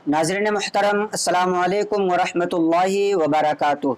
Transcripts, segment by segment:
नाज़रीन मोहतरम, अस्सलामु अलैकुम वरहमतुल्लाहि वबरकातुह।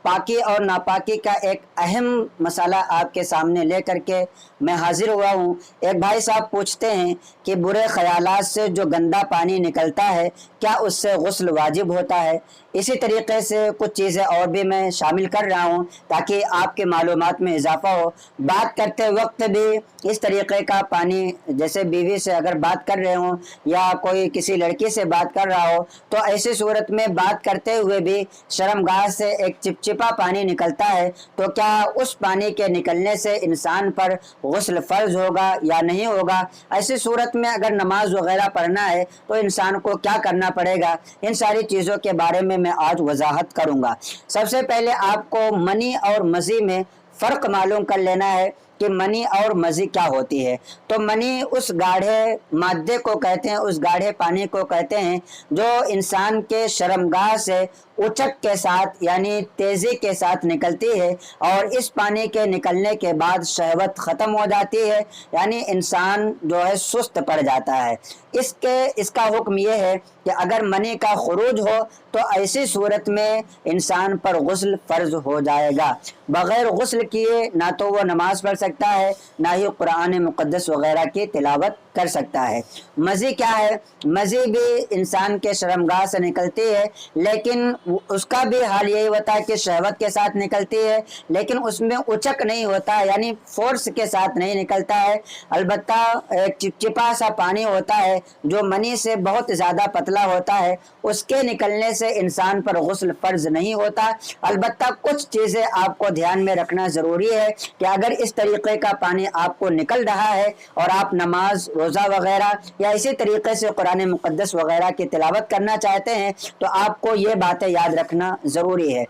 पाकी और नापाकी का एक अहम मसाला आपके सामने लेकर के मैं हाजिर हुआ हूँ। एक भाई साहब पूछते हैं कि बुरे ख़यालात से जो गंदा पानी निकलता है क्या उससे गुस्ल वाजिब होता है। इसी तरीके से कुछ चीज़ें और भी मैं शामिल कर रहा हूँ ताकि आपके मालूमात में इजाफ़ा हो। बात करते वक्त भी इस तरीके का पानी, जैसे बीवी से अगर बात कर रहे हों या कोई किसी लड़की से बात कर रहा हो, तो ऐसी सूरत में बात करते हुए भी शर्मगाह से एक चिपचिपा पानी निकलता है, तो क्या उस पानी के निकलने से इंसान पर गुस्ल फ़र्ज होगा या नहीं होगा। ऐसी सूरत में अगर नमाज वगैरह पढ़ना है तो इंसान को क्या करना पड़ेगा, इन सारी चीज़ों के बारे में मैं आज वजाहत करूँगा। सबसे पहले आपको मनी और मज़ी में फ़र्क मालूम कर लेना है कि मनी और मज़ी क्या होती है। तो मनी उस गाढ़े मादे को कहते हैं, उस गाढ़े पानी को कहते हैं जो इंसान के शर्मगाह से उचक के साथ यानी तेज़ी के साथ निकलती है, और इस पानी के निकलने के बाद शहवत ख़त्म हो जाती है, यानी इंसान जो है सुस्त पड़ जाता है। इसका हुक्म यह है कि अगर मनी का खुरूज हो तो ऐसी सूरत में इंसान पर गुस्ल फ़र्ज हो जाएगा। बग़ैर गुस्ल किए ना तो वो नमाज़ पढ़ सकता है, ना ही कुरान मुक़द्दस वग़ैरह की तिलावत कर सकता है। मज़ी क्या है? मज़ी भी इंसान के शर्मगाह से निकलती है, लेकिन उसका भी हाल यही होता है कि शहवत के साथ निकलती है, लेकिन उसमें उचक नहीं होता, यानी फोर्स के साथ नहीं निकलता है। अलबत्ता एक चिपचिपा सा पानी होता है जो मनी से बहुत ज़्यादा पतला होता है, उसके निकलने से इंसान पर गुस्ल फ़र्ज नहीं होता। अलबत्ता कुछ चीज़ें आपको ध्यान में रखना ज़रूरी है कि अगर इस तरीक़े का पानी आपको निकल रहा है और आप नमाज, रोज़ा वगैरह या इसी तरीके से कुरान मुक़द्दस वगैरह की तिलावत करना चाहते हैं तो आपको ये बातें याद रखना ज़रूरी है।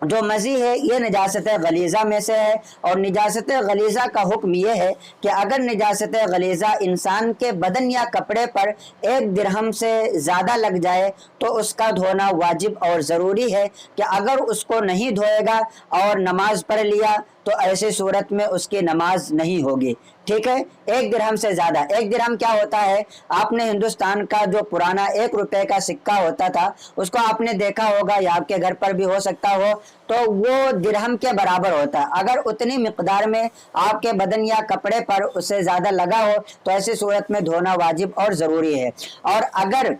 जो मज़ी है ये निजासत गलीज़ा में से है, और निजासत गलीज़ा का हुक्म ये है कि अगर निजासत गलीज़ा इंसान के बदन या कपड़े पर 1 दिरहम से ज़्यादा लग जाए तो उसका धोना वाजिब और ज़रूरी है कि अगर उसको नहीं धोएगा और नमाज पढ़ लिया तो ऐसी सूरत में उसकी नमाज नहीं होगी। ठीक है, 1 दिरहम से ज़्यादा। 1 दिरहम क्या होता है? आपने हिंदुस्तान का जो पुराना 1 रुपए का सिक्का होता था उसको आपने देखा होगा, या आपके घर पर भी हो सकता हो, तो वो दिरहम के बराबर होता है। अगर उतनी मिकदार में आपके बदन या कपड़े पर उससे ज़्यादा लगा हो तो ऐसी सूरत में धोना वाजिब और ज़रूरी है। और अगर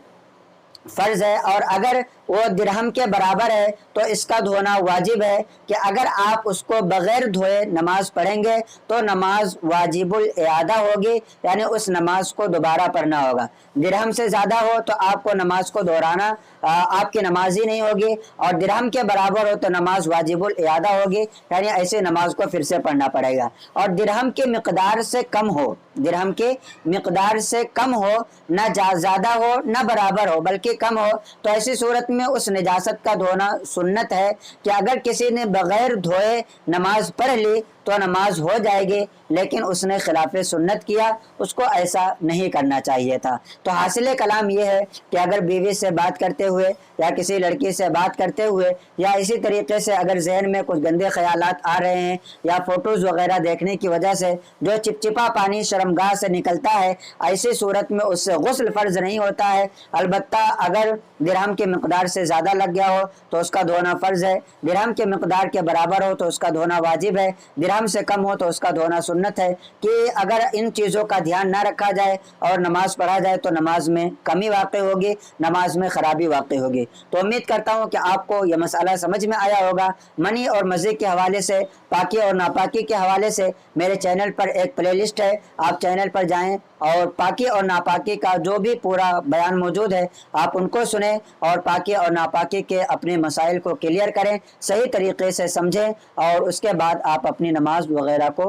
फ़र्ज़ है और अगर वो दिरहम के बराबर है तो इसका धोना वाजिब है कि अगर आप उसको बग़ैर धोए नमाज पढ़ेंगे तो नमाज वाजिबुल इआदा होगी, यानी उस नमाज को दोबारा पढ़ना होगा। दिरहम से ज़्यादा हो तो आपको नमाज को दोहराना, आपकी नमाज ही नहीं होगी, और दिरहम के बराबर हो तो नमाज वाजिबुल इआदा होगी, यानी ऐसे नमाज को फिर से पढ़ना पड़ेगा। और दिरहम की मिक़दार से कम हो, दिरहम की मिक़दार से कम हो, ना ज़्यादा हो ना बराबर हो बल्कि कम हो, तो ऐसी सूरत में उस निजासत का धोना सुन्नत है कि अगर किसी ने बग़ैर धोए नमाज पढ़ ली तो नमाज हो जाएगी, लेकिन उसने खिलाफ सुन्नत किया, उसको ऐसा नहीं करना चाहिए था। तो हासिल कलाम ये है कि अगर बीवी से बात करते हुए या किसी लड़की से बात करते हुए या इसी तरीके से अगर जहन में कुछ गंदे ख्यालात आ रहे हैं या फ़ोटोज़ वगैरह देखने की वजह से जो चिपचिपा पानी शर्मगाह से निकलता है, ऐसी सूरत में उससे गुस्ल फ़र्ज नहीं होता है। अलबत्ता अगर दिरहम की मिक़दार से ज़्यादा लग गया हो तो उसका धोना फ़र्ज़ है, दिरहम की मिक़दार के बराबर हो तो उसका धोना वाजिब है, दिरहम से कम हो तो उसका धोना सुन्नत है। कि अगर इन चीज़ों का ध्यान ना रखा जाए और नमाज पढ़ा जाए तो नमाज में कमी वाक़ई होगी, नमाज में ख़राबी वाक़ई होगी। तो उम्मीद करता हूँ कि आपको यह मसाला समझ में आया होगा। मनी और मज़े के हवाले से, पाकी और नापाकी के हवाले से मेरे चैनल पर एक प्लेलिस्ट है, आप चैनल पर जाएँ और पाकी और नापाकी का जो भी पूरा बयान मौजूद है आप उनको सुनें और पाकी और नापाकी के अपने मसाइल को क्लियर करें, सही तरीके से समझें और उसके बाद आप अपनी नमाज वगैरह को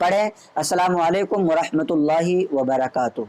पढ़ें। अस्सलामु अलैकुम वरहमतुल्लाहि वबरकातुहू।